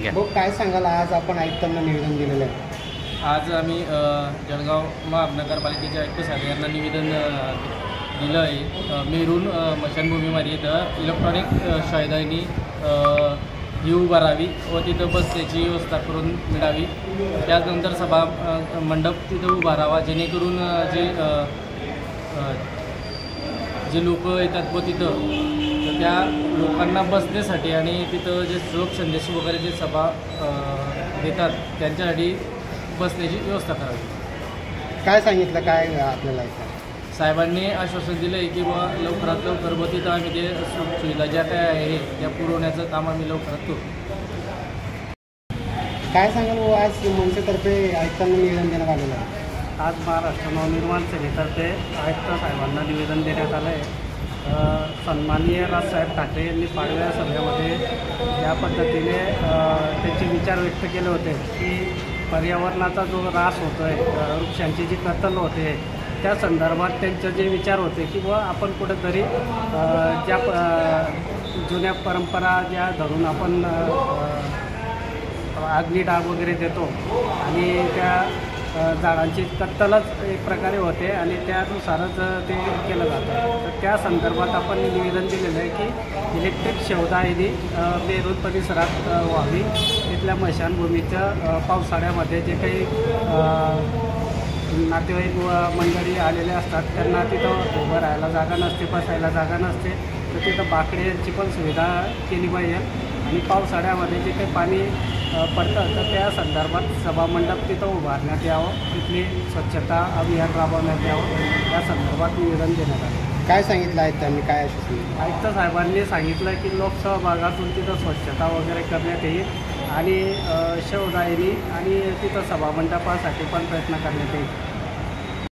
घ्या. भाऊ काय सांगाल, आज आपण आयुक्तांना निवेदन दिलेलं आहे? आज आम्ही जळगाव महानगरपालिकेच्या आयुक्त साहेब यांना निवेदन दिलं आहे. मेरून स्मशानभूमीमध्ये इथं इलेक्ट्रॉनिक शयदानी ही उभारावी व तिथं बसण्याची व्यवस्था करून मिळावी. त्याचनंतर सभा मंडप तिथं उभारावा, जेणेकरून जे लोक येतात व तिथं त्या लोकांना बसण्यासाठी आणि तिथं जे श्लोक संदेश वगैरे जे सभा देतात त्यांच्यासाठी बसण्याची व्यवस्था करावी. काय सांगितलं, काय आपल्याला ऐका? साहेबांनी आश्वासन दिलं आहे की बुवा लवकरात लवकर व तिथं आम्ही ते सुविधा ज्या काय आहे त्या पुरवण्याचं काम आम्ही लवकरात करू. काय सांगाल भाऊ, आज मनसेतर्फे आयुक्तांना निवेदन देण्यात आलेलं आहे? आज महाराष्ट्र नवनिर्माण सेनेतर्फे आयुक्त साहेबांना निवेदन देण्यात आलं आहे. सन्माननीय राजसाहेब ठाकरे यांनी पाडव्या सभेमध्ये या पद्धतीने त्यांचे विचार व्यक्त केले होते की पर्यावरणाचा जो ऱ्हास होतो आहे, वृक्षांची जी कत्तल होते, त्या संदर्भात त्यांचे जे विचार होते की बुवा आपण कुठंतरी ज्या जुन्या परंपरा ज्या धरून आपण अग्निडाग वगैरे देतो आणि त्या झाडांची कत्तलच एक प्रकारे होते आणि त्यानुसारच ते केलं जातं. तर त्या संदर्भात आपण निवेदन दिलेलं आहे की इलेक्ट्रिक शवदाहिनी मेरूर परिसरात व्हावी. तिथल्या स्मशानभूमीच्या पावसाळ्यामध्ये जे काही नातेवाईक मंडळी आलेले असतात त्यांना तिथं उभं राहायला जागा नसते, बसायला जागा नसते, तर तिथं बाकड्यांची पण सुविधा केली पाहिजे. आणि पावसाळ्यामध्ये जे काही पाणी पडतं तर त्या संदर्भात सभामंडप तिथं उभारण्यात यावं, तिथली स्वच्छता अभियान राबवण्यात यावं, या संदर्भात निवेदन देण्यात आलं. काय सांगितलं आयुक्तांनी, काय आश्वासन? आयुक्त साहेबांनी सांगितलं की लोकसभा भागातून तिथं स्वच्छता वगैरे करण्यात येईल आणि शवदाहिनी आणि तिथं सभामंडपासाठी पण प्रयत्न करण्यात येईल.